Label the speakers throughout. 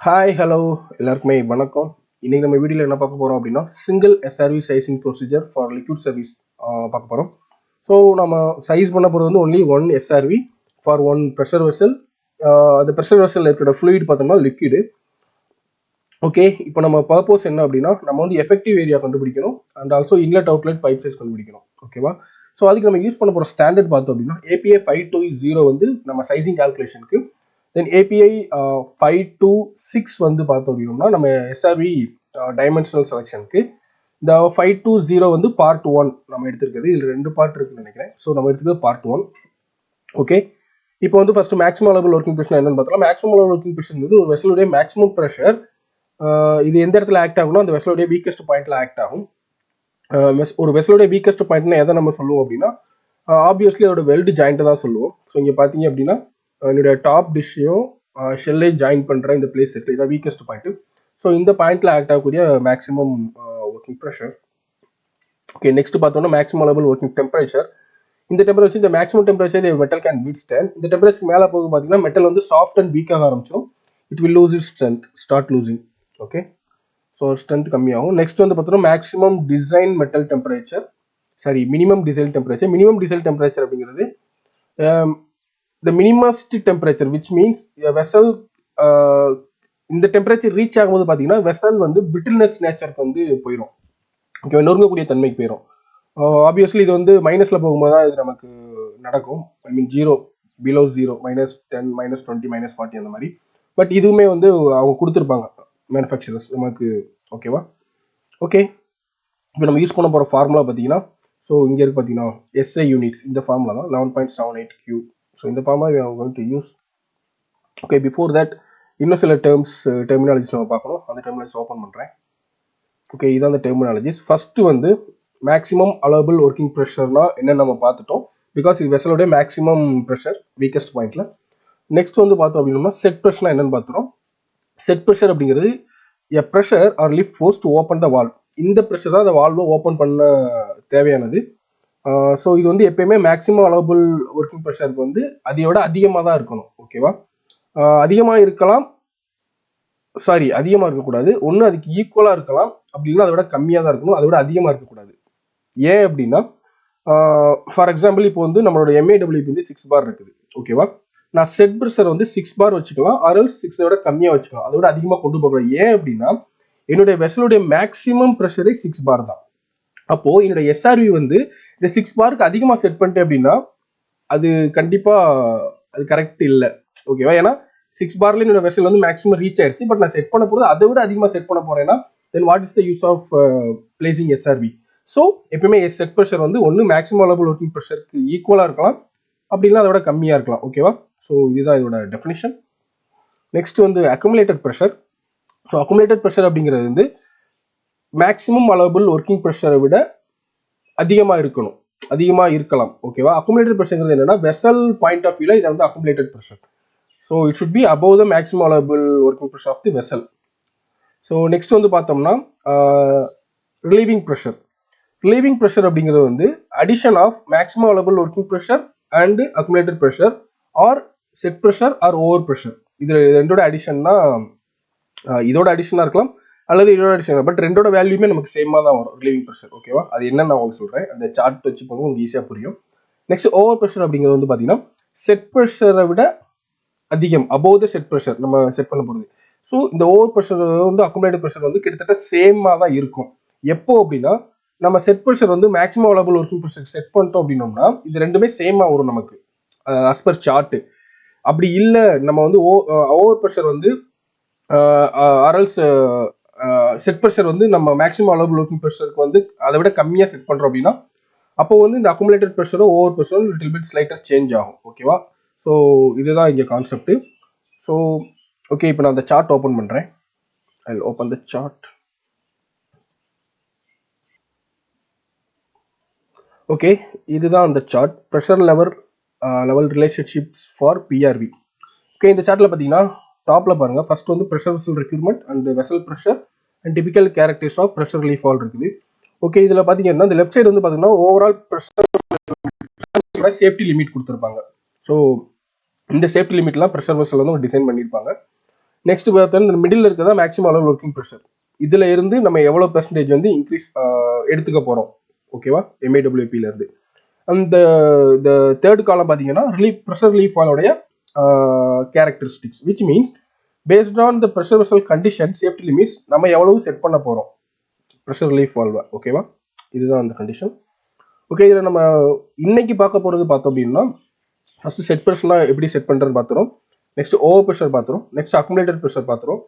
Speaker 1: Hi hello எல்லாருக்குமே வணக்கம். இன்னைக்கு நம்ம வீடியோவில் என்ன பார்க்க போகிறோம் அப்படின்னா single SRV sizing procedure for liquid service பார்க்க போகிறோம். ஸோ நம்ம சைஸ் பண்ண போகிறது வந்து only one SRV for one pressure vessel. அந்த ப்ரெஷர் வெசலில் இருக்கிற ஃப்ளூயிட் பார்த்தோம்னா லிக்விடு. ஓகே, இப்போ நம்ம பர்பஸ் என்ன அப்படின்னா நம்ம வந்து எஃபெக்டிவ் ஏரியா கண்டுபிடிக்கணும் and also inlet outlet pipe size கண்டுபிடிக்கணும். ஓகேவா? ஸோ அதுக்கு நம்ம யூஸ் பண்ண போகிற ஸ்டாண்டர்ட் பார்த்தோம் அப்படின்னா API 520 வந்து நம்ம சைசிங் கால்குலேஷனுக்கு. தென் API 526 வந்து பார்த்தோம் அப்படின்னா நம்ம எஸ்ஆர்வி டைமென்ஷனல் செலெக்ஷனுக்கு. இந்த 520 வந்து பார்ட் 1 நம்ம எடுத்துருக்கிறது. இதில் 2 பார்ட் இருக்குன்னு நினைக்கிறேன். ஸோ நம்ம எடுத்துக்கிறது பார்ட் 1. ஓகே, இப்போ வந்து first maximum allowable working pressure என்னன்னு பார்த்தோம்னா மேக்ஸிமம் அலபிள் ஒர்க்கிங் ப்ரெஷர் வந்து ஒரு வெசலுடைய மேக்ஸிமம் ப்ரெஷர். இது எந்த இடத்துல ஆக்ட் ஆகும்னா அந்த வெசலுடைய வீக்கஸ்ட் பாயிண்ட்ல ஆக்ட் ஆகும். ஒரு வெசலுடைய வீக்கஸ்ட் பாயிண்ட்னா எதை நம்ம சொல்லுவோம் அப்படின்னா ஆப்வியஸ்லி அதோட வெல்டு ஜாயிண்ட்டை தான் சொல்லுவோம். ஸோ இங்கே பார்த்தீங்க அப்படின்னா என்னுடைய டாப் டிஷ்ஷையும் ஷெல்லை ஜாயின் பண்ணுற இந்த பிளேஸ் இருக்குது, இதான் வீக்கஸ்ட் பாயிண்ட். ஸோ இந்த பாயிண்ட்ல ஆக்ட் ஆகக்கூடிய maximum working pressure. Okay, next பார்த்தோம்னா மேக்ஸிமம் அலபிள் ஒர்க்கிங் டெம்பரேச்சர். இந்த டெம்பரேச்சர் இந்த maximum temperature metal can withstand. இந்த டெம்பரேச்சர் மேலே போக பார்த்தீங்கன்னா மெட்டல் வந்து சாஃப்ட் அண்ட் வீக்காக ஆரம்பிச்சிடும். It will lose it strength, start losing. Okay, so strength கம்மியாகும். நெக்ஸ்ட் வந்து பார்த்தோம்னா maximum design metal temperature, sorry minimum design temperature. Minimum design temperature அப்படிங்கிறது the minimust temperature which means a vessel இந்த temperature reach ஆகும்போது பார்த்தீங்கன்னா vessel வந்து brittleness நேச்சருக்கு வந்து போயிடும். ஓகே, நொறுங்கக்கூடிய தன்மைக்கு போயிடும். ஆப்வியஸ்லி இது வந்து மைனஸில் போகும்போது தான் இது நமக்கு நடக்கும். ஐ மீன் 0 பிலோ 0 -10 -20 -40 அந்த மாதிரி. பட் இதுவுமே வந்து அவங்க கொடுத்துருப்பாங்க மேனுஃபேக்சரர்ஸ் நமக்கு. ஓகேவா? ஓகே, இப்போ நம்ம யூஸ் பண்ண போகிற ஃபார்முலா பார்த்தீங்கன்னா ஸோ இங்கே இருக்கு பார்த்தீங்கன்னா SI யூனிட்ஸ். இந்த ஃபார்முலா தான் 11.78 Q. ஸோ இந்த formula we are going to use. Okay, before that இன்னும் சில டெர்மினாலஜிஸ் நம்ம பார்க்கணும். அந்த டெர்மினாலஜிஸ் ஓப்பன் பண்ணுறேன். ஓகே, இதான் அந்த டெர்மினாலஜிஸ். ஃபர்ஸ்ட் வந்து மேக்ஸிமம் அலபிள் ஒர்க்கிங் ப்ரெஷர்னா என்னன்னு நம்ம பார்த்துட்டோம். பிகாஸ் இது வெசலோடைய மேக்ஸிமம் ப்ரெஷர் வீக்கஸ்ட் பாயிண்ட்ல. நெக்ஸ்ட் வந்து பார்த்தோம் அப்படின்னா செட் ப்ரெஷர்னா என்னன்னு பார்த்துறோம். செட் ப்ரெஷர் அப்படிங்கிறது a pressure or lift force to open the valve. இந்த ப்ரெஷர் தான் அந்த வால்வை ஓப்பன் பண்ண தேவையானது. ஸோ இது வந்து எப்பயுமே மேக்ஸிமம் அலபிள் ஒர்க்கிங் ப்ரெஷருக்கு வந்து அதையோட அதிகமாக தான் இருக்கணும். ஓகேவா? அதிகமாக இருக்கலாம், சாரி அதிகமாக இருக்கக்கூடாது. ஒன்று அதுக்கு ஈக்குவலாக இருக்கலாம், அப்படின்னா அதோட கம்மியாக தான் இருக்கணும், அதோட அதிகமாக இருக்கக்கூடாது. ஏன் அப்படின்னா ஃபார் எக்ஸாம்பிள் இப்போ வந்து நம்மளோட MAWP வந்து 6 பார் இருக்குது. ஓகேவா? நான் செட் ப்ரெஷர் வந்து 6 பார் வச்சுக்கலாம், ஆர்எல் 6 கம்மியாக வச்சுக்கலாம், அதோட அதிகமாக கொண்டு போகலாம். ஏன் அப்படின்னா என்னுடைய வெசலுடைய மேக்ஸிமம் ப்ரெஷரே 6 பார் தான். அப்போ என்னுடைய SRV வந்து இந்த 6 பாருக்கு அதிகமாக செட் பண்ணிட்டேன் அப்படின்னா அது கண்டிப்பா அது கரெக்ட் இல்லை. ஓகேவா? ஏன்னா 6 பார்ல என்னோட வெசல் வந்து மேக்ஸிமம் ரீச் ஆயிடுச்சு. பட் நான் செட் பண்ண போகிறது அதை விட அதிகமாக செட் பண்ண போறேன்னா then what is the use of placing SRV? So எப்பயுமே செட் ப்ரெஷர் வந்து ஒன்று மேக்ஸிமம் அலபிள் ஒர்க்கிங் ப்ரெஷருக்கு ஈக்குவலாக இருக்கலாம், அப்படின்னா அதோட கம்மியாக இருக்கலாம். ஓகேவா? ஸோ இதுதான் இதோட டெஃபினிஷன். நெக்ஸ்ட் வந்து accumulated pressure. So accumulated pressure அப்படிங்கிறது வந்து மேக்ஸிமம் அலபிள் ஒர்க்கிங் ப்ரெஷரை விட அதிகமாக இருக்கணும், அதிகமாக இருக்கலாம். ஓகேவா? அக்குமுலேட்டட் ப்ரெஷர்ங்கிறது என்னன்னா வெசல் பாயிண்ட் ஆஃப் வியூல இதை வந்து accumulated pressure. So it should be above the maximum allowable working pressure of the vessel. So next வந்து பார்த்தோம்னா ரிலீவிங் ப்ரெஷர். ரிலீவிங் ப்ரெஷர் அப்படிங்கிறது வந்து addition of maximum allowable working pressure and accumulated pressure or set pressure or over pressure. இது ரெண்டோட அடிஷன்னா இதோட அடிஷனாக இருக்கலாம் அல்லது இதோட அடிஷன், பட் ரெண்டோட வேல்யூமே நமக்கு சேமாக தான் வரும் ரிலீவிங் ப்ரெஷர். ஓகேவா? அது என்னன்னு நான் உங்களுக்கு சொல்கிறேன், அந்த சார்ட் வச்சு போங்க, உங்களுக்கு ஈஸியாக புரியும். நெக்ஸ்ட் ஓவர் ப்ரெஷர் அப்படிங்கிறது வந்து பார்த்தீங்கன்னா செட் ப்ரெஷரை விட அதிகம், அபோவ் த செட் ப்ரெஷர் நம்ம செட் பண்ண போகிறது. ஸோ இந்த ஓவர் ப்ரெஷர் வந்து அக்குமுலேட்டட் ப்ரெஷர் வந்து கிட்டத்தட்ட சேமாக தான் இருக்கும். எப்போ அப்படின்னா நம்ம செட் ப்ரெஷர் வந்து maximum allowable working pressure set பண்ணிட்டோம் அப்படின்னோம்னா இது ரெண்டுமே சேமாக வரும் நமக்கு அஸ் பர் சார்ட்டு. அப்படி இல்லை நம்ம வந்து ஓவர் ப்ரெஷர் வந்து ஆர்எல்ஸ் செட் ப்ரெஷர் வந்து நம்ம மேக்ஸிமம் அலபிள் ஒர்க்கிங் ப்ரெஷருக்கு வந்து அதை விட கம்மியாக செட் பண்ணுறோம் அப்படின்னா அப்போ வந்து இந்த அக்குமுலேட்டட் ப்ரெஷரும் ஓவர் ப்ரெஷரும் லிட்டில் பிட் ஸ்லைட்டர் சேஞ்ச் ஆகும். ஓகேவா? ஸோ இதுதான் இங்கே கான்செப்ட். ஸோ ஓகே, இப்போ நான் அந்த சார்ட் ஓப்பன் பண்ணுறேன். I will open the chart. Okay, இதுதான் அந்த chart, pressure level relationships for PRV. Okay, இந்த சார்ட்டில் பார்த்தீங்கன்னா டாப்பில் பாருங்கள், ஃபர்ஸ்ட் வந்து pressure vessel requirement and vessel pressure and typical characters of pressure relief all இருக்குது. ஓகே, இதில் பார்த்தீங்கன்னா இந்த லெஃப்ட் சைடு வந்து பார்த்தீங்கன்னா ஓவரால் ப்ரெஷர் சேஃப்டி லிமிட் கொடுத்துருப்பாங்க. ஸோ இந்த சேஃப்டி லிமிட்லாம் ப்ரெஷர் வெசல் வந்து டிசைன் பண்ணியிருப்பாங்க. நெக்ஸ்ட் பார்த்தோன்னா இந்த மிடில் இருக்கிறதா மேக்ஸிமம் அளவு ஒர்க்கிங் ப்ரெஷர். இதில் இருந்து நம்ம எவ்வளோ பெர்சன்டேஜ் வந்து இன்க்ரீஸ் எடுத்துக்க போகிறோம், ஓகேவா, MAWP இருந்து. அந்த இந்த தேர்ட் காலம் பார்த்தீங்கன்னா ப்ரெஷர் ரிலீஃப் வால்வோடைய characteristics, which means based on the pressure vessel condition safety limits நம்ம எவ்வளவு செட் பண்ண போகிறோம் ப்ரெஷர் ரிலீஃப் வால்வை, ஓகேவா. இதுதான் அந்த கண்டிஷன். ஓகே, இதில் நம்ம இன்னைக்கு பார்க்க போகிறது பார்த்தோம் அப்படின்னா ஃபஸ்ட்டு செட் ப்ரெஷர்லாம் எப்படி செட் பண்ணுறதுன்னு பார்த்துரும். நெக்ஸ்ட் ஓவர் ப்ரெஷர் பார்த்துரும். நெக்ஸ்ட் அக்குமுலேட்டட் ப்ரெஷர் பார்த்துரும்.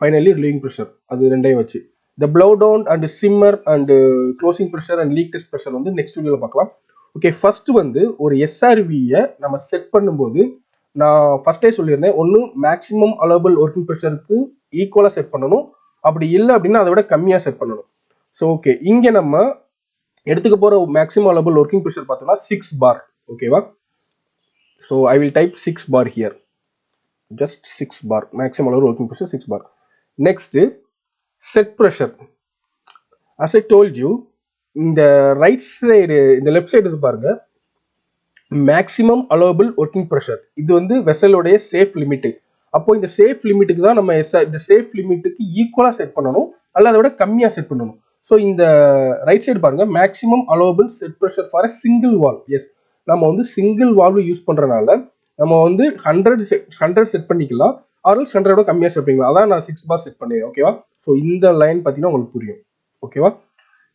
Speaker 1: ஃபைனலி ரிலீவிங் ப்ரெஷர், அது ரெண்டையும் வச்சு இந்த blow down and simmer and closing pressure and leak test pressure வந்து நெக்ஸ்ட் வீடியோவில் பார்க்கலாம். ஓகே, ஃபர்ஸ்ட் வந்து ஒரு SRVயை நம்ம செட் பண்ணும்போது நான் ஃபர்ஸ்டே சொல்லியிருந்தேன், ஒன்று மேக்ஸிமம் அலோவபிள் ஒர்க்கிங் ப்ரெஷருக்கு ஈக்குவலாக செட் பண்ணணும், அப்படி இல்லை அப்படின்னா அதை விட கம்மியாக செட் பண்ணணும். ஸோ ஓகே, இங்கே நம்ம எடுத்துக்க போகிற மேக்ஸிமம் அலோவபிள் ஒர்க்கிங் ப்ரெஷர் பார்த்தோம்னா 6 bar, ஓகேவா. So I will type 6 bar here, just 6 bar maximum allowed working pressure 6 bar. Next, set pressure. As I told you, இந்த ரைட் சைடு இந்த லெஃப்ட் சைடு இது பாருங்க, மேக்ஸிமம் அலோவபிள் ஒர்க்கிங் ப்ரெஷர். இது வந்து வெசலோடைய safe limit. அப்போ இந்த safe லிமிட்டுக்கு தான் நம்ம இந்த சேஃப் லிமிட்டுக்கு ஈக்குவலாக செட் பண்ணணும், அல்ல அதை விட கம்மியாக செட் பண்ணணும். ஸோ இந்த ரைட் சைடு பாருங்க, maximum allowable set pressure for a single valve. Yes, நம்ம வந்து சிங்கிள் வால்வு யூஸ் பண்ணுறதுனால நம்ம வந்து 100 செட் பண்ணிக்கலாம், ஆர்எல்ஸ் 100 கம்மியாக செட் பண்ணிக்கலாம். அதான் நான் 6 bar செட் பண்ணிடுறேன், ஓகேவா. ஸோ இந்த லைன் பார்த்தீங்கன்னா உங்களுக்கு புரியும், ஓகேவா.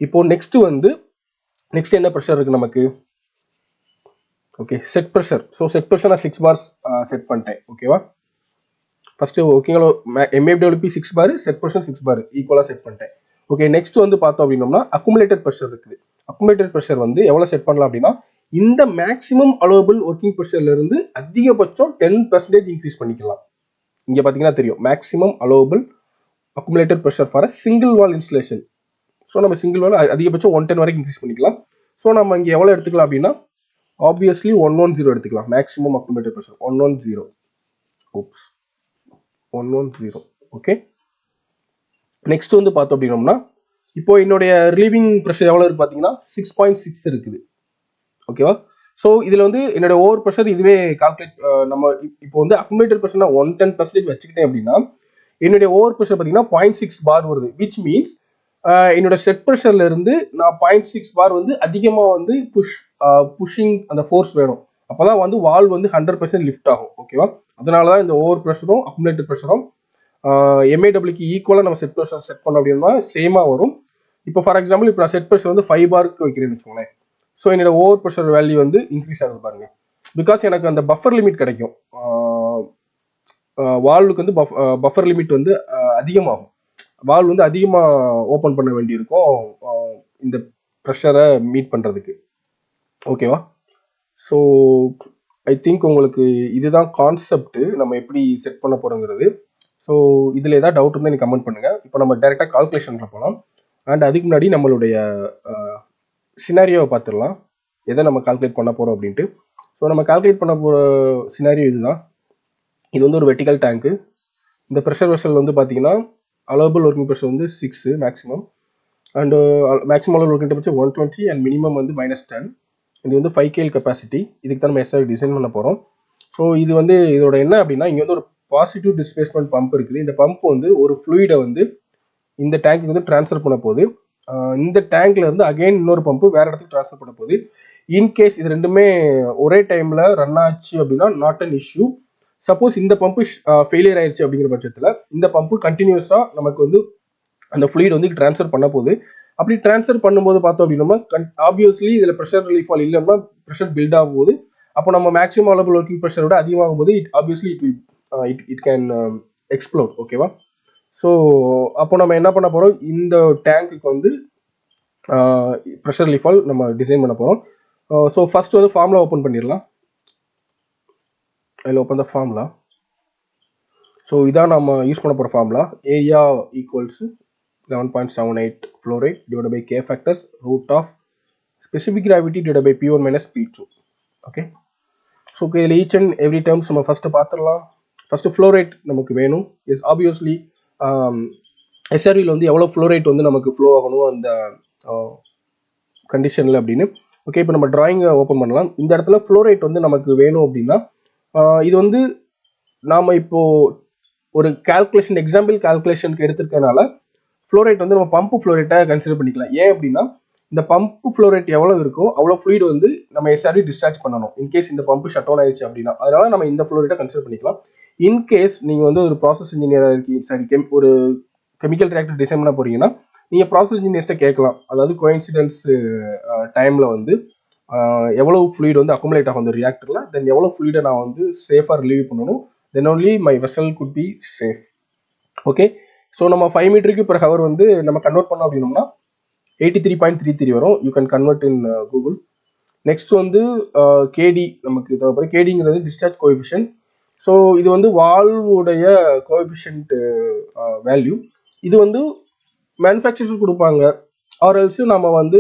Speaker 1: இப்போ நெக்ஸ்ட் என்ன ப்ரெஷர் இருக்கு நமக்கு, okay, set pressure. So set pressure நான் 6 bars செட் பண்ணிட்டேன், ஓகேவா. ஃபர்ஸ்ட் ஓகேங்களா, MAWP 6 bar, set pressure 6 bar ஈக்குவலாக செட் பண்ணிட்டேன். ஓகே, நெக்ஸ்ட் வந்து பார்த்தோம் அப்படின்னோம்னா அக்குமுலேட்டட் ப்ரெஷர் இருக்குது. அக்குமுலேட்டட் ப்ரெஷர் வந்து எவ்வளோ செட் பண்ணலாம் அப்படின்னா, இந்த மேக்ஸிமம் அலோவபிள் ஒர்க்கிங் ப்ரெஷர்ல இருந்து அதிகபட்சம் 10% இன்க்ரீஸ் பண்ணிக்கலாம். இங்க பாத்தீங்கன்னா தெரியும், maximum allowable accumulated pressure for single wall installation. So நம்ம சிங்கிள் வால் அதிகபட்சம் 110 வரைக்கும் இன்க்ரீஸ் பண்ணிக்கலாம். ஸோ நம்ம இங்கே எவ்வளோ எடுத்துக்கலாம் அப்படின்னா, ஆப்வியஸ்லி 110 எடுத்துக்கலாம். Maximum accumulated pressure 110. Oops, 110. Okay, next வந்து பார்த்தோம் அப்படின்னோம்னா, இப்போ என்னுடைய ரிலீவிங் ப்ரெஷர் எவ்வளோ இருக்கு பார்த்தீங்கன்னா 6.6 இருக்குது, ஓகேவா. ஸோ இதில் வந்து என்னோட ஓவர் ப்ரெஷர் இதுவே கால்குலேட் நம்ம இப்போ வந்து அக்குமுலேட்டட் ப்ரெஷர் நான் 110% வச்சுக்கிட்டேன் அப்படின்னா என்னுடைய ஓவர் ப்ரெஷர் பார்த்தீங்கன்னா 0.6 bar வருது. விச் மீன்ஸ் என்னோட செட் ப்ரெஷர்ல இருந்து நான் 0.6 bar வந்து அதிகமாக வந்து புஷிங் அந்த ஃபோர்ஸ் வேணும். அப்போதான் வந்து வால்வ் வந்து 100% லிஃப்ட் ஆகும், ஓகேவா. அதனால தான் இந்த ஓவர் ப்ரெஷரும் அக்குமுலேட்டட் ப்ரெஷரும் MAWக்கு ஈக்குவலாக நம்ம செட் ப்ரெஷர் செட் பண்ணோம் அப்படின்னா சேமாக வரும். இப்போ ஃபார் எக்ஸாம்பிள் இப்போ நான் செட் ப்ரெஷர் வந்து 5 bar வைக்கிறேன்னு வச்சுக்கோங்களேன். ஸோ என்னோட ஓவர் ப்ரெஷர் வேல்யூ வந்து இன்க்ரீஸ் ஆகுது பாருங்க, பிகாஸ் எனக்கு அந்த பஃபர் லிமிட் கிடைக்கும். வால்வுக்கு வந்து பஃபர் லிமிட் வந்து அதிகமாகும். வால்வ் வந்து அதிகமாக ஓப்பன் பண்ண வேண்டியிருக்கும் இந்த ப்ரெஷரை மீட் பண்ணுறதுக்கு, ஓகேவா. ஸோ ஐ திங்க் உங்களுக்கு இதுதான் கான்செப்ட், நம்ம எப்படி செட் பண்ண போகிறோங்கிறது. ஸோ இதில் ஏதாவது டவுட் இருந்தால் நீங்கள் கமெண்ட் பண்ணுங்கள். இப்போ நம்ம டைரெக்டாக கால்குலேஷனில் போகலாம். அண்ட் அதுக்கு முன்னாடி நம்மளுடைய சினாரியோவை பார்த்துடலாம், எதை நம்ம கால்குலேட் பண்ண போகிறோம் அப்படின்ட்டு. ஸோ நம்ம கால்குலேட் பண்ண போகிற சினாரியோ இதுதான். இது வந்து ஒரு வெர்டிகல் டேங்க்கு. இந்த ப்ரெஷர் வெசல் வந்து பார்த்தீங்கன்னா அலோவபிள் ஒர்க்கிங் ப்ரெஷர் வந்து 6 maximum, and maximum allowable working temperature 120 and minimum வந்து -10. இது வந்து 5 KL கெப்பாசிட்டி. இதுக்கு தான் நம்ம SRV டிசைன் பண்ண போகிறோம். ஸோ இது வந்து இதோட என்ன அப்படின்னா, இங்கே வந்து ஒரு பாசிட்டிவ் டிஸ்பிளேஸ்மெண்ட் பம்ப் இருக்குது. இந்த பம்ப் வந்து ஒரு ஃப்ளூயிடை வந்து இந்த டேங்க்கு வந்து ட்ரான்ஸ்ஃபர் பண்ண போகுது. இந்த டேங்க்ல இருந்து அகைன் இன்னொரு பம்பு வேற இடத்துக்கு ட்ரான்ஸ்ஃபர் பண்ண போகுது. இன்கேஸ் இது ரெண்டுமே ஒரே டைம்ல ரன் ஆச்சு அப்படின்னா நாட் அன் இஷ்யூ. சப்போஸ் இந்த பம்பு ஃபெயிலியர் ஆயிடுச்சு அப்படிங்கிற பட்சத்தில் இந்த பம்பு கண்டினியூஸாக நமக்கு வந்து அந்த ஃப்ளூயிட் வந்து ட்ரான்ஸ்ஃபர் பண்ண போகுது. அப்படி ட்ரான்ஸ்ஃபர் பண்ணும்போது பார்த்தோம் அப்படின்னா ஆப்வியஸ்லி இதில் ப்ரெஷர் ரிலீஃப் ஆல் இல்லைன்னா ப்ரெஷர் பில்ட் ஆகும் போது, அப்போ நம்ம மேக்ஸிமம் அலோவபிள் ஒர்க்கிங் ப்ரெஷரை விட அதிகமாகும் போது ஆப்வியஸ்லி இட் கேன் எக்ஸ்ப்ளோட், ஓகேவா. ஸோ அப்போ நம்ம என்ன பண்ண போகிறோம், இந்த டேங்க்குக்கு வந்து ப்ரெஷர் ரிலீஃப் ஆல் நம்ம டிசைன் பண்ண போகிறோம். ஸோ ஃபர்ஸ்ட் வந்து ஃபார்முலா ஓப்பன் பண்ணிடலாம். அதில் ஓப்பன் த ஃபார்முலா. ஸோ இதான் நம்ம யூஸ் பண்ண போகிற formula. Area equals 11.78 flow rate divided by K factors root of specific gravity divided by P1 minus P2. Okay. So இதில் ஈச் அண்ட் எவ்ரி டேர்ம்ஸ் நம்ம first பார்த்துடலாம். First flow rate நமக்கு வேணும். Is obviously SRVயில் வந்து எவ்வளோ flow rate வந்து நமக்கு flow ஆகணும் அந்த கண்டிஷனில் அப்படின்னு. ஓகே, இப்போ நம்ம டிராயிங்கை ஓப்பன் பண்ணலாம். இந்த இடத்துல ஃப்ளோ ரேட் வந்து நமக்கு வேணும் அப்படின்னா இது வந்து நாம் இப்போது ஒரு கால்குலேஷன் எக்ஸாம்பிள் கால்குலேஷனுக்கு எடுத்திருக்கனால ஃப்ளோ ரேட் வந்து நம்ம பம்ப் ஃப்ளோ ரேட்டை கன்சிடர் பண்ணிக்கலாம். ஏன் அப்படின்னா இந்த பம்ப் ஃப்ளோ ரேட் எவ்வளோ இருக்கோ அவ்வளோ ஃப்ளூயிட் வந்து நம்ம எஸ்ஆர்வி டிஸ்சார்ஜ் பண்ணணும். இன்கேஸ் இந்த பம்ப் ஷட் டவுன் ஆயிடுச்சு அப்படின்னா அதனால நம்ம இந்த ஃப்ளோ ரேட்டை கன்சிடர் பண்ணிக்கலாம். இன்கேஸ் நீங்கள் வந்து ஒரு ப்ராசஸ் இன்ஜினியராக இருக்கீங்க, ஒரு கெமிக்கல் ரியாக்டர் டிசைன் பண்ண போறீங்கன்னா நீங்கள் ப்ராசஸ் இன்ஜினியர்ஸ்ட்டை கேட்கலாம். அதாவது கோயின்சிடென்ஸ் டைமில் வந்து எவ்வளோ ஃப்ளூயிட் வந்து அக்குமுலேட் ஆகும் அந்த ரியாக்டரில், தென் எவ்வளோ ஃப்ளூயிடை நான் வந்து சேஃபாக ரிலீவ் பண்ணணும், then only my vessel could be safe. Okay, so நம்ம 5 மீட்டருக்கு per hour வந்து நம்ம கன்வெர்ட் பண்ணோம் அப்படின்னோம்னா 83.33 வரும். You can convert in Google. Next வந்து கேடி நமக்கு தேவைப்படும். கேடிங்கிறது டிஸ்சார்ஜ் கோஎஃபிஷியன்ட். ஸோ இது வந்து வால்வுடைய கோஎஃபிஷியன்ட் வேல்யூ. இது வந்து மேனுஃபேக்சரர்ஸ் கொடுப்பாங்க, ஆர் எல்ஸ் நம்ம வந்து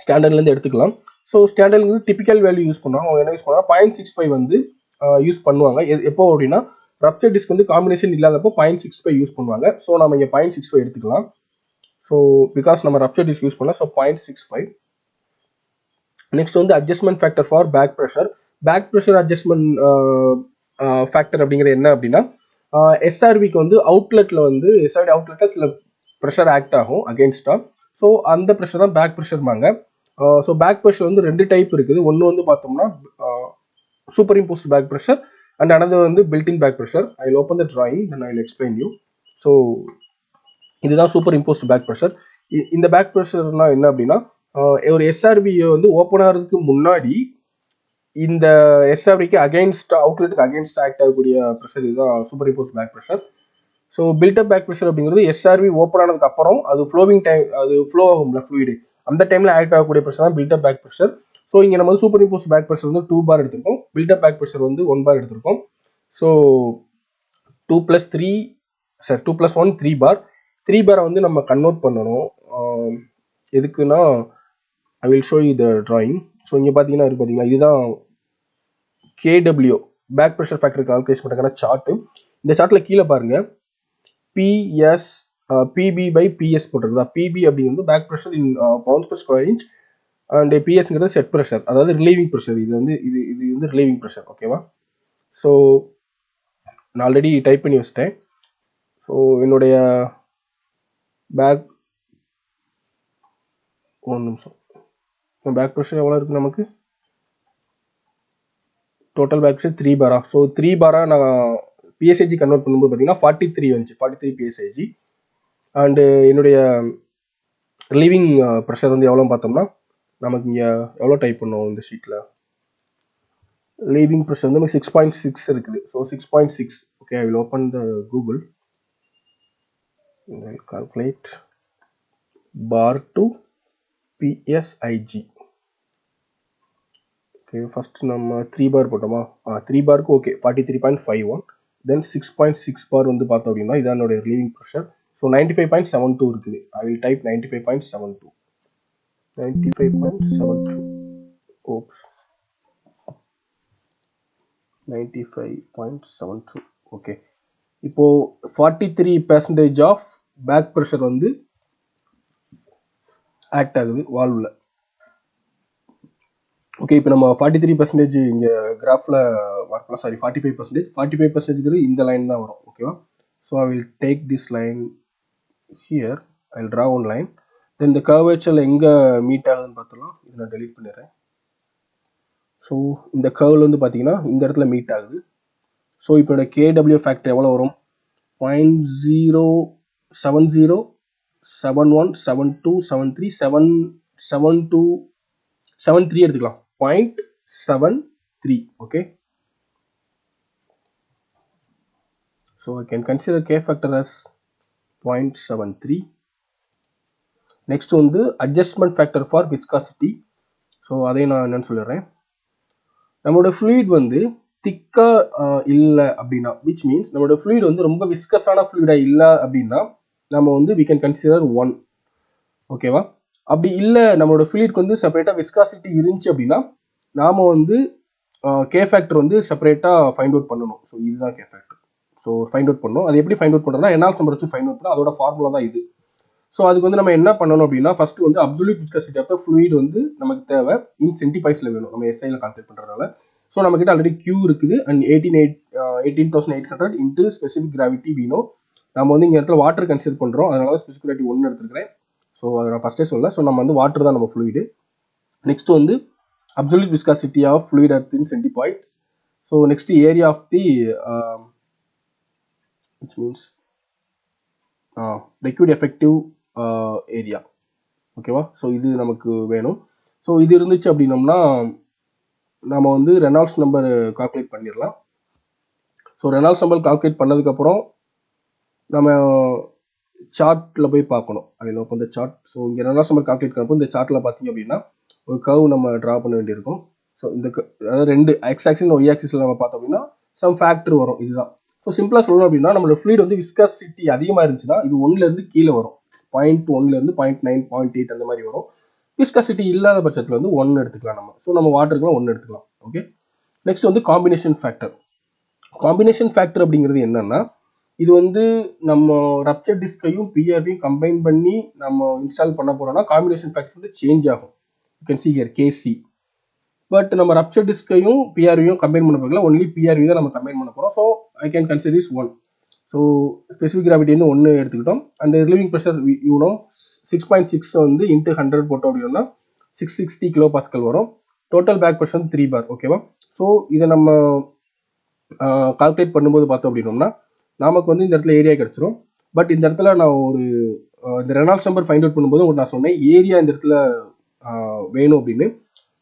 Speaker 1: ஸ்டாண்டர்ட்லேருந்து எடுத்துக்கலாம். ஸோ ஸ்டாண்டர்ட்லேருந்து டிபிக்கல் வேல்யூ யூஸ் பண்ணுவாங்க. அவங்க என்ன யூஸ் பண்ணுவாங்க, 0.65 வந்து யூஸ் பண்ணுவாங்க. எப்போ அப்படின்னா ரப்சர் டிஸ்க் வந்து காம்பினேஷன் இல்லாதப்போ 0.65 யூஸ் பண்ணுவாங்க. ஸோ நம்ம இங்கே 0.65 எடுத்துக்கலாம். ஸோ பிகாஸ் நம்ம ரப்சர் டிஸ்க் யூஸ் பண்ணலாம், ஸோ 0.65. நெக்ஸ்ட் வந்து adjustment factor for back pressure. Back pressure adjustment factor அப்படிங்கிறது என்ன அப்படின்னா எஸ்ஆர்விக்கு வந்து அவுட்லெட்டில் வந்து எஸ்ஆர்வி அவுட்லெட்டில் சில ப்ரெஷர் ஆக்ட் ஆகும் அகேன்ஸ்டாக. ஸோ அந்த ப்ரெஷர் தான் பேக் ப்ரெஷர்மாங்க. ஸோ பேக் ப்ரெஷர் வந்து 2 டைப் இருக்குது. ஒன்று வந்து பார்த்தோம்னா super imposed back pressure and another வந்து built in back pressure. I will open the drawing, then I will explain you. So இதுதான் சூப்பர் இம்போஸ்ட் பேக் ப்ரெஷர். இந்த பேக் ப்ரெஷர்னா என்ன அப்படின்னா ஒரு எஸ்ஆர்பியை வந்து ஓப்பன் ஆகிறதுக்கு முன்னாடி இந்த எஸ்ஆர்பிக்கு அகைன்ஸ்ட் அவுட்லெட்டுக்கு அகைன்ஸ்ட் ஆக்ட் ஆகக்கூடிய ப்ரெஷர், இதுதான் super imposed back pressure. So built up back pressure அப்படிங்கிறது எஸ்ஆர்வி ஓப்பன் ஆனதுக்கு அப்புறம் அது ஃப்ளோவிங் டைம், அது ஃப்ளோ ஆகும்ல ஃப்ளூயிடு, அந்த டைமில் ஆக்ட் ஆகக்கூடிய ப்ரெஷர் தான் பில்டப் பேக் ப்ரெஷர். ஸோ இங்கே நம்ம வந்து சூப்பர் இம்போஸ்ட் பேக் ப்ரெஷர் வந்து 2 பார் எடுத்திருக்கோம், பில்டப் பேக் ப்ரெஷர் வந்து 1 பார் எடுத்திருக்கோம். ஸோ 2 + 1 3 பார். 3 பாரை வந்து நம்ம கன்வெர்ட் பண்ணணும். எதுக்குன்னா I will show you the drawing. So இங்கே பார்த்தீங்கன்னா இதுதான் KW back pressure factor calculation பண்ணுறதுக்கான சார்ட்டு. இந்த சார்ட்டில் கீழே பாருங்க பிஎஸ் பிபி/பிஎஸ் போட்டிருக்குதா. பிபி அப்படிங்கிறது back pressure in pounds per square inch and பிஎஸ்ங்கிறது செட் ப்ரெஷர், அதாவது ரிலீவிங் ப்ரெஷர். இது வந்து ரிலீவிங் ப்ரெஷர். ஓகேவா. ஸோ நான் ஆல்ரெடி டைப் பண்ணி வச்சிட்டேன். ஸோ என்னுடைய பேக் 1 நிமிஷம். பேக் ப்ரெஷர் எவ்வளோ இருக்குது நமக்கு, டோட்டல் பேக் ப்ரெஷர் 3 பாரா. ஸோ 3 பாரா நான் பிஎஸ்ஐஜி கன்வெர்ட் பண்ணும்போது பார்த்தீங்கன்னா 43 வந்துச்சு, 43 பிஎஸ்ஐஜி. அண்டு என்னுடைய ரிலீவிங் ப்ரெஷர் வந்து எவ்வளோன்னு பார்த்தோம்னா நமக்கு இங்கே எவ்வளோ டைப் பண்ணோம் இந்த ஷீட்டில், ரிலீவிங் ப்ரெஷர் வந்து 6.6 இருக்குது. So 6.6. Okay, I will open the Google, calculate bar to PSIG. Okay, first நம்ம 3 பார் போட்டோமா, 3 பாருக்கு ஓகே 43.51. தென் 6.6 பார் வந்து பார்த்தோம் அப்படின்னா இதான் என்னுடைய ரிலீவிங் ப்ரெஷர். ஸோ 95.72 இருக்குது. I will type 95.72. 95.72. Oops, 95.72. Okay, இப்போ 43% ஆஃப் பேக் ப்ரெஷர் வந்து ஆக்ட் ஆகுது வால்வில். ஓகே, இப்போ நம்ம 43% இங்கே கிராஃபில் பார்க்கலாம். சாரி, 45%. 45% இந்த லைன் தான் வரும். ஓகேவா. So I will take this line here, I will draw one line. Then இந்த கர்வேச்சரில் எங்கே மீட் ஆகுதுன்னு பார்த்தலாம். இதை நான் டெலீட் பண்ணிடுறேன். ஸோ இந்த கர்வில் வந்து பார்த்தீங்கன்னா இந்த இடத்துல மீட் ஆகுது. ஸோ இப்போ என்னோட கேடபிள்யூ ஃபேக்டர் எவ்வளோ வரும், 0.070 71 72 73 772 73 எடுத்துக்கலாம். 0.73. Okay, so I can consider K factor as 0.73. next வந்து adjustment factor for viscosity. So அதை நான் என்னன்னு சொல்லிடுறேன். நம்மளோட ஃப்ளூயிட் வந்து திக்கா இல்லை அப்படின்னா, விச் மீன்ஸ் நம்மளோட ஃப்ளூயிட் வந்து ரொம்ப விஸ்கஸான ஃப்ளூயிடா இல்லை அப்படின்னா நம்ம வந்து we can consider 1. ஓகேவா. அப்படி இல்லை நம்மளோட ஃப்ளூயிட்க்கு வந்து செப்பரேட்டாக விஸ்காசிட்டி இருந்துச்சு அப்படின்னா நாம் வந்து கே ஃபேக்டர் வந்து செப்பரேட்டாக ஃபைண்ட் அவுட் பண்ணணும். ஸோ இதுதான் K factor. So find out பண்ணணும். அது எப்படி ஃபைண்ட் அவுட் பண்ணுறோம்னா என்னால் நம்பர் வச்சு ஃபைண்ட் அவுட் பண்ணணும். அதோட ஃபார்முலா தான் இது. ஸோ அதுக்கு வந்து நம்ம என்ன பண்ணணும் அப்படின்னா ஃபர்ஸ்ட் வந்து absolute viscosity of the fluid வந்து நமக்கு தேவை இன் சென்டிபைஸில் வேணும், நம்ம எஸ்ஐயில் கால்குலேட் பண்ணுறதுனால. ஸோ நம்மக்கிட்ட ஆல்ரெடி Q இருக்குது அண்ட் 18,800 இன்ட்டு ஸ்பெசிஃபிக் கிராவிட்டி வீணோ. நம்ம வந்து இங்கே இடத்துல வாட்டர் கன்சிடர் பண்ணுறோம், அதனால தான் ஸ்பெசிஃபிக் கிராவிட்டி 1 எடுத்துருக்கிறேன். ஸோ அதை நான் ஃபஸ்ட்டே சொல்ல. ஸோ நம்ம வந்து வாட்டர் தான் நம்ம ஃப்ளூயிடு. நெக்ஸ்ட் வந்து absolute viscosity of fluid at in centipoise. So next area of the which means liquid effective area. ஓகேவா? ஸோ இது நமக்கு வேணும். ஸோ இது இருந்துச்சு அப்படின்னோம்னா நம்ம வந்து ரெனால்ட்ஸ் நம்பர் கால்குலேட் பண்ணிடலாம். ஸோ ரெனால்ட்ஸ் நம்பர் கால்குலேட் பண்ணதுக்கப்புறம் நம்ம சார்ட்டில் போய் பார்க்கணும். அதில் இப்போ இந்த சார்ட், ஸோ இங்கே ரெனால்ட்ஸ் நம்பர் கால்குலேட் பண்ணப்போ இந்த சார்ட்டில் பார்த்தீங்க அப்படின்னா ஒரு கர்வ் நம்ம ட்ரா பண்ண வேண்டியிருக்கும். ஸோ இந்த அதாவது ரெண்டு எக்ஸ் ஆக்சிஸ் ஒய் ஆக்சிஸில் நம்ம பார்த்தோம் அப்படின்னா சம் ஃபேக்டர் வரும். இதுதான். ஸோ சிம்பிளாக சொல்லணும் அப்படின்னா நம்மளோட ஃப்ளூயிட் வந்து விஸ்காசிட்டி அதிகமாக இருந்துச்சுன்னா இது 1லேருந்து கீழே வரும். 0.1லேருந்து 0.9 0.8 அந்த மாதிரி வரும். விஸ்காசிட்டி இல்லாத பட்சத்தில் வந்து 1 எடுத்துக்கலாம் நம்ம. ஸோ நம்ம வாட்டருக்குலாம் 1 எடுத்துக்கலாம். ஓகே. நெக்ஸ்ட் வந்து காம்பினேஷன் ஃபேக்டர். காம்பினேஷன் ஃபேக்டர் அப்படிங்கிறது என்னன்னா, இது வந்து நம்ம ரப்சர் டிஸ்கையும் பிஆர்வையும் கம்பைன் பண்ணி நம்ம இன்ஸ்டால் பண்ண போறோம்னா காம்பினேஷன் ஃபேக்டர் வந்து சேஞ்ச் ஆகும். You can see here KC. But நம்ம ரப்சர் டிஸ்கையும் பிஆர்வையும் கம்பைன் பண்ண போகல, ஒன்லி பிஆர்வி தான் நம்ம கம்பைன் பண்ண போகிறோம். So I can consider is 1. So specific gravity வந்து 1 எடுத்துக்கிட்டோம். அண்ட் ரிலீவிங் ப்ரெஷர் யூனோ 6.6 வந்து இன்ட்டு 100 போட்டோம் அப்படின்னா 660 கிலோ பாஸ்கல் வரும். டோட்டல் பேக் ப்ரெஷர் 3 பார். ஓகேவா? ஸோ இதை நம்ம கால்குலேட் பண்ணும்போது பார்த்தோம் அப்படின்னோம்னா நமக்கு வந்து இந்த இடத்துல ஏரியா கிடச்சிரும். பட் இந்த இடத்துல நான் ஒரு இந்த ரெனால்ட்ஸ் நம்பர் ஃபைண்ட் அவுட் பண்ணும்போது நான் சொன்னேன் ஏரியா இந்த இடத்துல வேணும் அப்படின்னு.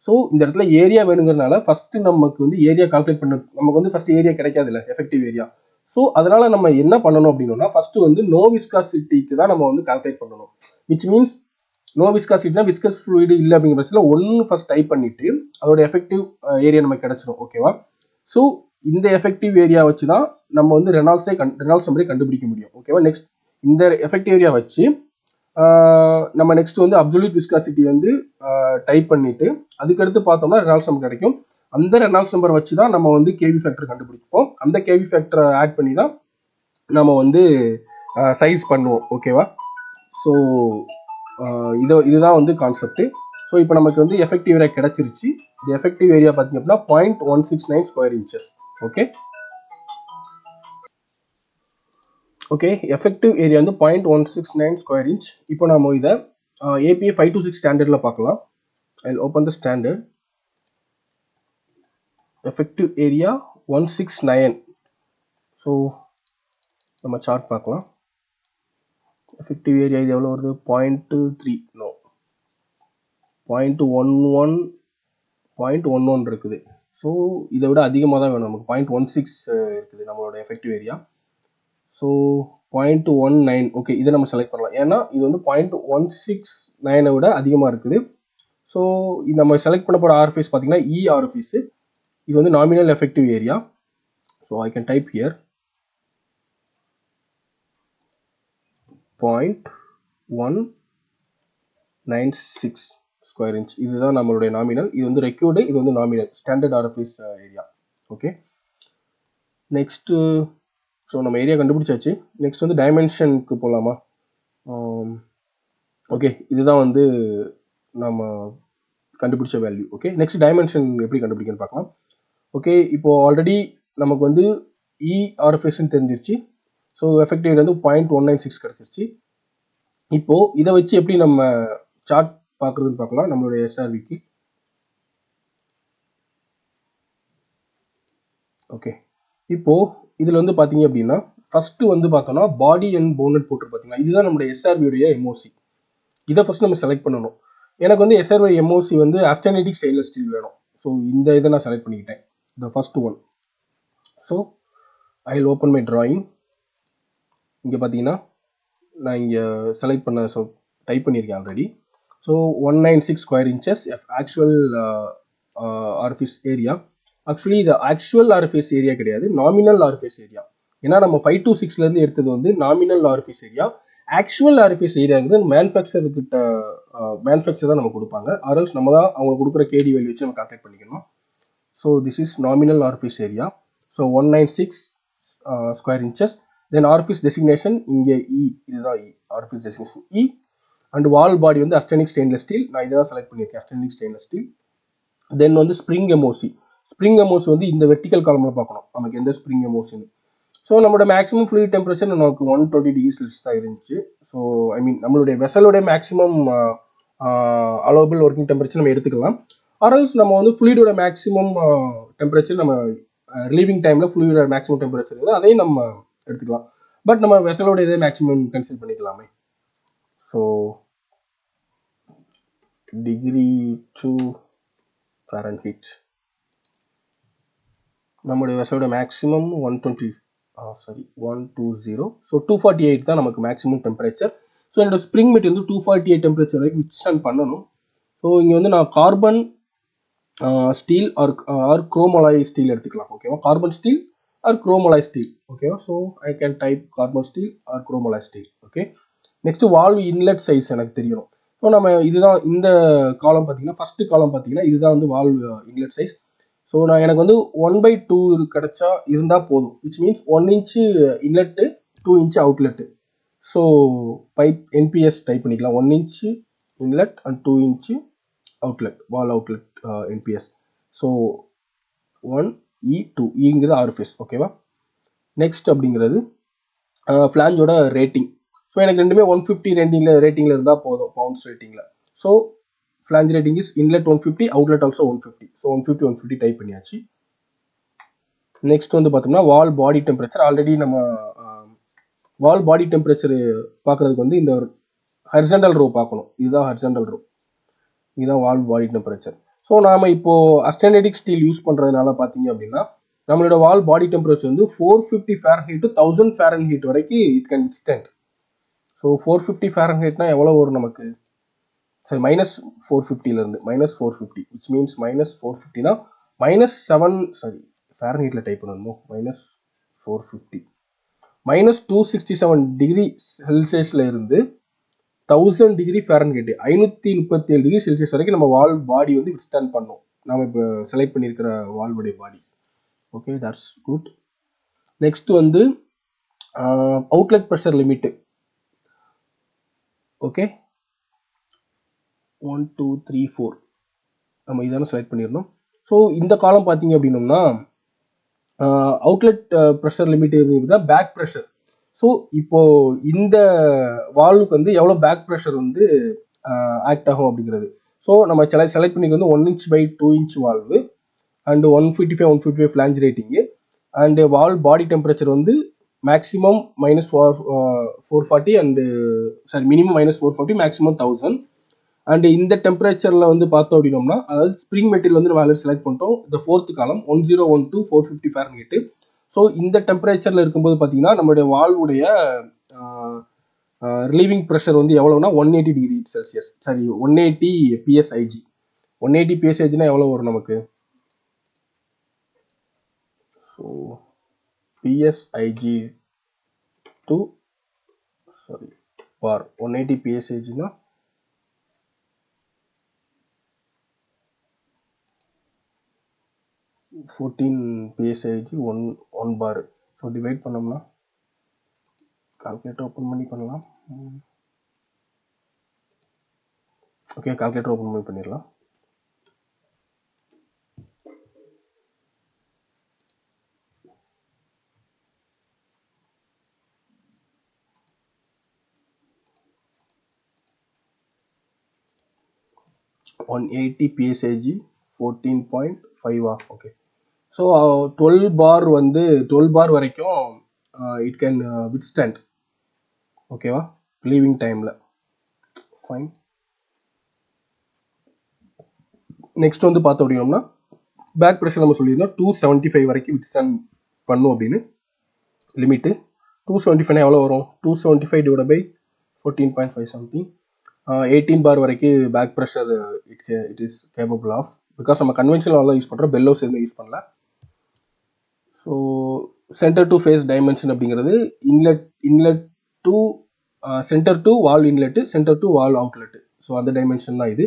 Speaker 1: ஸோ இந்த இடத்துல ஏரியா வேணுங்கிறதுனால ஃபர்ஸ்ட் நமக்கு வந்து ஏரியா கால்குலேட் பண்ண நமக்கு வந்து ஃபர்ஸ்ட் ஏரியா கிடைக்காது இல்லை, எஃபெக்டிவ் ஏரியா. ஸோ அதனால நம்ம என்ன பண்ணணும் அப்படின்னா ஃபர்ஸ்ட் வந்து நோ விஸ்காசிட்டிக்கு தான் நம்ம வந்து கால்குலேட் பண்ணணும். விச் மீன்ஸ் நோ விஸ்காசிட்டினா விஸ்கஸ் ஃப்ளூயிட் இல்லை அப்படிங்கிற பட்சத்தில் 1 ஃபர்ஸ்ட் டைப் பண்ணிட்டு அதோட எஃபெக்டிவ் ஏரியா நமக்கு கிடைச்சிடும். ஓகேவா? ஸோ இந்த எஃபெக்டிவ் ஏரியா வச்சு தான் நம்ம வந்து ரெனால்ட்ஸ் நம்பரை கண்டுபிடிக்க முடியும். ஓகேவா? நெக்ஸ்ட் இந்த எஃபெக்டிவ் ஏரியா வச்சு நம்ம நெக்ஸ்ட் வந்து அப்சல்யூட் விஸ்காசிட்டி வந்து டைப் பண்ணிட்டு அதுக்கடுத்து பார்த்தோம்னா ரெனால்ட்ஸ் நம்பர் கிடைக்கும். அந்த ரெனால்ட்ஸ் நம்பர் வச்சு தான் நம்ம வந்து கேவி ஃபேக்டர் கண்டுபிடிப்போம். அந்த கேவி ஃபேக்டரை ஆட் பண்ணி தான் நம்ம வந்து சைஸ் பண்ணுவோம். ஓகேவா? ஸோ இதுதான் வந்து கான்செப்ட். ஸோ இப்போ நமக்கு வந்து எஃபெக்டிவ் ஏரியா கிடைச்சிருச்சு. இந்த எஃபெக்டிவ் ஏரியா பார்த்தீங்க அப்படின்னா 0.169 square inches. Okay. Okay, effective area வந்து 0.169 ஸ்கொயர் இன்ச். இப்போ நம்ம இதை APA 526 ஸ்டாண்டர்டில் பார்க்கலாம். I open the standard. Effective area 169. So நம்ம சார்ட் பார்க்கலாம். எஃபெக்டிவ் ஏரியா இது எவ்வளோ வருது? 0.3 நோ 0.11 இருக்குது. ஸோ இதை விட அதிகமாக தான் வேணும் நமக்கு. 0.16 இருக்குது நம்மளோட எஃபெக்டிவ் ஏரியா. ஸோ 0.19. ஓகே, இதை நம்ம செலக்ட் பண்ணலாம். ஏன்னா இது வந்து 0.169 விட அதிகமாக இருக்குது. ஸோ இது நம்ம செலக்ட் பண்ண போகிற ஆர்ஃபேஸ் பார்த்தீங்கன்னா இ ஆர்ஃபேஸு. இது வந்து nominal effective area. So I can type here 0.196 square inch. இதுதான் நம்மளுடைய நாமினல். இது வந்து ரெக்யூர்டு, இது வந்து nominal standard RFS area. Okay. Next so நம்ம ஏரியா கண்டுபிடிச்சாச்சு. நெக்ஸ்ட் வந்து டைமென்ஷனுக்கு போகலாமா? ஓகே, இதுதான் வந்து நம்ம கண்டுபிடிச்ச வேல்யூ. ஓகே, நெக்ஸ்ட் டைமென்ஷன் எப்படி கண்டுபிடிக்கணும்னு பார்க்கலாம். ஓகே, இப்போ ஆல்ரெடி நமக்கு வந்து இஆர்எஃப்எஸ்ன்னு தெரிஞ்சிருச்சு. ஸோ எஃபெக்டிவ் வந்து 0.196 கிடச்சிருச்சு. இப்போ இதை வச்சு எப்படி நம்ம சார்ட் பார்க்குறதுன்னு பார்க்கலாம் நம்மளுடைய எஸ்ஆர்விக்கு. ஓகே, இப்போ இதில் வந்து பார்த்தீங்க அப்படின்னா ஃபர்ஸ்ட் வந்து பார்த்தோம்னா பாடி அண்ட் போனட் போட்டு பார்த்தீங்கன்னா இதுதான் நம்மளுடைய எஸ்ஆர்வியுடைய எம்ஓசி. இதை ஃபர்ஸ்ட் நம்ம செலக்ட் பண்ணணும். எனக்கு வந்து எஸ்ஆர்வி எம்ஓசி வந்து ஆஸ்டெனிட்டிக் ஸ்டெயின்லெஸ் ஸ்டீல் வேணும். ஸோ இந்த இதை நான் செலக்ட் பண்ணிக்கிட்டேன், the first one. So I will open my drawing. இங்கே பார்த்தீங்கன்னா நான் இங்கே செலக்ட் பண்ண டைப் பண்ணியிருக்கேன் already. So 196 square inches actual orifice area. Actually இது ஆக்சுவல் ஆர்ஃபேஸ் ஏரியா கிடையாது, நாமினல் ஆர்ஃபேஸ் ஏரியா. ஏன்னா நம்ம 526லேருந்து எடுத்தது வந்து nominal orifice area. Actual R phase ஏரியாங்கிறது manufacture தான் நம்ம கொடுப்பாங்க. ஆர்எல்ஸ் நம்ம தான் அவங்க கொடுக்குற கேடி வேல்யூ வச்சு நம்ம கால்குலேட் பண்ணிக்கணும். So this is nominal orifice area. So 196 square inches. Then orifice designation இங்கே இ, இதுதான் E orifice designation E. And valve body வந்து அஸ்டெனிக் ஸ்டெயின்லெஸ் ஸ்டீல். நான் இதை தான் செலக்ட் பண்ணியிருக்கேன், அஸ்டெனிக் ஸ்டெயின்லெஸ் ஸ்டீல். தென் வந்து ஸ்ப்ரிங் எம்ஓசி. ஸ்ப்ரிங் எமோஸ் வந்து இந்த வெர்டிக்கல் காலமில் பார்க்கணும் நமக்கு எந்த ஸ்ப்ரிங் எமோஸ்ன்னு. ஸோ நம்மளோட மேக்ஸிமம் ஃப்ளூயிட் டெம்பரேச்சர் நமக்கு 120 டிகிரி செல்சியஸ் தான் இருந்துச்சு. ஸோ ஐ மீன் நம்மளுடைய வெசலோடைய மேக்ஸிமம் அலோவபிள் ஒர்க்கிங் டெம்பரேச்சர் நம்ம எடுத்துக்கலாம். ஆர்எல்ஸ் நம்ம வந்து ஃப்ளூயிடோட மேக்ஸிமம் டெம்பரேச்சர் நம்ம ரிலீவிங் டைமில் ஃப்ளூயிடோட மேக்ஸிமம் டெம்பரேச்சர் இருக்குது அதையும் நம்ம எடுத்துக்கலாம். பட் நம்ம வெசலோட இதே மேக்ஸிமம் கன்சிடர் பண்ணிக்கலாமே. ஸோ டிகிரி டு ஃபாரன்ஹீட் நம்மளுடைய வெசலோட மேக்ஸிமம் 120 ஸோ 248 தான் நமக்கு மேக்ஸிமம் டெம்பரேச்சர். ஸோ என்னோட ஸ்ப்ரிங் மெட் வந்து 248 டெம்பரேச்சர் வரைக்கும் வித்ஸ்டாண்ட் பண்ணணும். ஸோ இங்கே வந்து நான் carbon steel or chromalloy steel எடுத்துக்கலாம். ஓகேவா, carbon steel or chromalloy steel. ஓகேவா, so I can type carbon steel or chromalloy steel. Okay, next valve inlet size எனக்கு தெரியணும். ஸோ நம்ம இதுதான் இந்த காலம் பார்த்தீங்கன்னா ஃபர்ஸ்ட் காலம் பார்த்தீங்கன்னா இதுதான் வந்து வால்வ் இன்லெட் சைஸ். ஸோ நான் எனக்கு வந்து 1/2 கிடைச்சா இருந்தால் போதும். Which means 1 inch inlet 2 inch outlet. So pipe NPS type பண்ணிக்கலாம். 1 inch inlet and 2 inch outlet, valve outlet NPS. So 1E2 இங்கிறது 6 ஃபேஸ். ஓகேவா, நெக்ஸ்ட் அப்படிங்கிறது ஃப்ளாஞ்சோட ரேட்டிங். ஸோ எனக்கு ரெண்டுமே 150 ரேட்டிங்கில் இருந்தால் போதும், பவுண்ட்ஸ் ரேட்டிங்கில். So flange rating is inlet 150, outlet also 150. So 150 type பண்ணியாச்சு. நெக்ஸ்ட் வந்து பார்த்தோம்னா வால் பாடி டெம்பரேச்சர். ஆல்ரெடி நம்ம வால் பாடி டெம்பரேச்சர் பார்க்குறதுக்கு வந்து இந்த ஹரிசாண்டல் ரோ பார்க்கணும். இதுதான் ஹரிசாண்டல் ரோ, இதுதான் வால் பாடி டெம்பரேச்சர். ஸோ நாம் இப்போது அஸ்டெனடிக் ஸ்டீல் யூஸ் பண்ணுறதுனால பார்த்தீங்க அப்படின்னா நம்மளோட வால் பாடி டெம்பரேச்சர் வந்து 450 ஃபாரன்ஹீட் டு 1000 ஃபாரன்ஹீட் வரைக்கும் இட் கேன் வித்ஸ்டாண்ட். ஸோ 450 ஃபாரன்ஹீட்னா எவ்வளோ வரும் நமக்கு? சரி, -450 -450 விச் மீன்ஸ் -450னா -7 ஃபாரன்ஹீட்டில் டைப் பண்ணணுமோ. -450 -267 டிகிரி செல்சியஸில் இருந்து 1000 டிகிரி ஃபாரன்ஹீட் 537 டிகிரி செல்சியஸ் வரைக்கும் நம்ம வால் பாடி வந்து வித்ஸ்டாண்ட் பண்ணோம். நாம் இப்போ செலக்ட் பண்ணியிருக்கிற வால்வுடைய body. Okay, that's good. Next வந்து அவுட்லெட் ப்ரெஷர் லிமிட்டு. ஓகே, 1 2 3 4 நம்ம இதான செலக்ட் பண்ணிடணும். ஸோ இந்த காலம் பார்த்தீங்க அப்படின்னோம்னா அவுட்லெட் ப்ரெஷர் லிமிட் தான் பேக் ப்ரெஷர். ஸோ இப்போ இந்த வால்வுக்கு வந்து எவ்வளோ பேக் ப்ரெஷர் வந்து ஆக்ட் ஆகும் அப்படிங்கிறது. ஸோ நம்ம செலக்ட் பண்ணிக்க வந்து 1 inch by 2 inch valve and 155 flange rating and valve body temperature வந்து maximum -440 and minimum -440, maximum 1000. And இந்த டெம்பரேச்சரில் வந்து பார்த்தோம் அப்படின்னோம்னா அதாவது ஸ்ப்ரிங் மெட்டீரியல் வந்து நம்ம ஆல்ரெடி செலக்ட் பண்ணிட்டோம். இந்த 4th காலம் 1012 450 ஃபாரன்ஹீட். ஸோ இந்த டெம்பரேச்சரில் இருக்கும்போது பார்த்தீங்கன்னா நம்மளுடைய வால்வுடைய ரிலீவிங் ப்ரெஷர் வந்து எவ்வளோனா 180 டிகிரி செல்சியஸ் 180 PSIG. 180 PSIGனா எவ்வளோ வரும் நமக்கு? ஸோ PSIG டு பார் 180 PSIGனா 14 PSIG 1 bar. ஸோ டிவைட் பண்ணோம்னா கால்குலேட்டர் ஓப்பன் பண்ணி பண்ணலாம். ஓகே, கால்குலேட்டர் ஓப்பன் பண்ணி பண்ணிடலாம். (180 PSIG 14.5). ஓகே, ஸோ 12 பார் வந்து 12 பார் வரைக்கும் இட் கேன் வித்ஸ்டாண்ட். ஓகேவா, லீவிங் டைமில் ஃபைன். நெக்ஸ்ட் வந்து பார்த்தோம் அப்படின்னோம்னா பேக் ப்ரெஷர் நம்ம சொல்லியிருந்தோம் 275 வரைக்கும் வித்ஸ்டாண்ட் பண்ணும் அப்படின்னு லிமிட்டு. 275 எவ்வளோ வரும்? 275 டிவைட் பை 14.5 சம்திங் 18 பார் வரைக்கும் back pressure it is capable of. Because நம்ம கன்வென்ஷனல் யூஸ் பண்ணுறோம், பெல்லோஸ் எதுவுமே யூஸ் பண்ணல. So center to face dimension அப்படிங்கிறது inlet to center to valve inlet, center to valve outlet. So அந்த dimension தான் இது.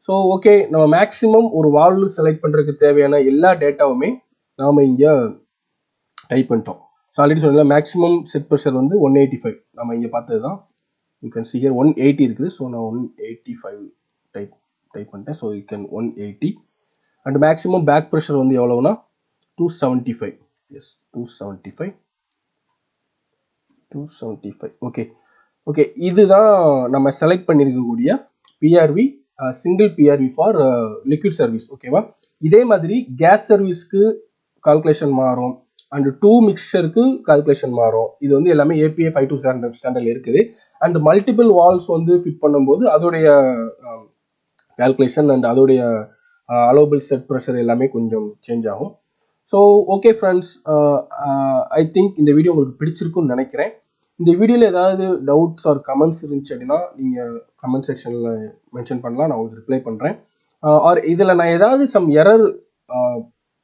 Speaker 1: So okay, நம்ம மேக்ஸிமம் ஒரு வால்வு செலக்ட் பண்ணுறதுக்கு தேவையான எல்லா டேட்டாவுமே நாம் இங்கே டைப் பண்ணிட்டோம். ஸோ ஆல்ரெடி சொன்னல மேக்ஸிமம் செட் ப்ரெஷர் வந்து 185 நம்ம இங்கே பார்த்தது தான். யூ கேன் சி ஹியர் 180 இருக்குது. ஸோ நான் 185 டைப் பண்ணிட்டேன். So you can 180 and maximum back pressure வந்து எவ்வளவுனா 275. எஸ் 275. ஓகே ஓகே, இதுதான் நம்ம செலக்ட் பண்ணியிருக்கக்கூடிய PRV, single PRV for liquid service. ஓகேவா? இதே மாதிரி கேஸ் சர்வீஸ்க்கு கால்குலேஷன் மாறும் அண்ட் 2 மிக்சருக்கு கால்குலேஷன் மாறும். இது வந்து எல்லாமே ஏபிஏ 527 ஸ்டாண்டர்ட்ல இருக்குது. அண்ட் மல்டிபிள் வால்ஸ் வந்து ஃபிட் பண்ணும்போது அதோடைய கால்குலேஷன் அண்ட் அதோடைய அலோபிள் செட் ப்ரெஷர் எல்லாமே கொஞ்சம் சேஞ்ச் ஆகும். So okay friends, I think இந்த வீடியோ உங்களுக்கு பிடிச்சிருக்குன்னு நினைக்கிறேன். இந்த வீடியோவில் ஏதாவது டவுட்ஸ் ஆர் கமெண்ட்ஸ் இருந்துச்சு அப்படின்னா நீங்கள் கமெண்ட் செக்ஷனில் மென்ஷன் பண்ணலாம், நான் உங்களுக்கு ரிப்ளை பண்ணுறேன். ஆர் இதில் நான் ஏதாவது சம் எரர்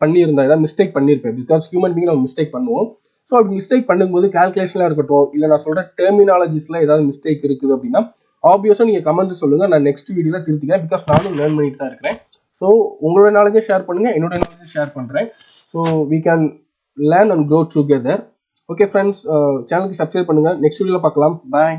Speaker 1: பண்ணியிருந்தேன், ஏதாவது மிஸ்டேக் பண்ணியிருப்பேன். பிகாஸ் ஹியூமன் பீங் நம்ம மிஸ்டேக் பண்ணுவோம். ஸோ அப்படி மிஸ்டேக் பண்ணும்போது கால்குலேஷனாக இருக்கட்டும், இல்லை நான் சொல்கிற டெர்மினாலஜிஸில் ஏதாவது மிஸ்டேக் இருக்குது அப்படின்னா ஆப்வியஸாக நீங்கள் கமெண்ட் சொல்லுங்கள், நான் நெக்ஸ்ட் வீடியோவில் திருத்திக்கிறேன். பிகாஸ் நானும் லேர்ன் பண்ணிட்டு தான் இருக்கிறேன். ஸோ உங்களோட நாலேஜை ஷேர் பண்ணுங்கள், என்னோட நாலேஜை ஷேர் பண்ணுறேன். So we can learn and grow together. Okay friends, சேனலுக்கு சப்ஸ்கிரைப் பண்ணுங்கள். நெக்ஸ்ட் வீடியோவில் பார்க்கலாம். பாய்.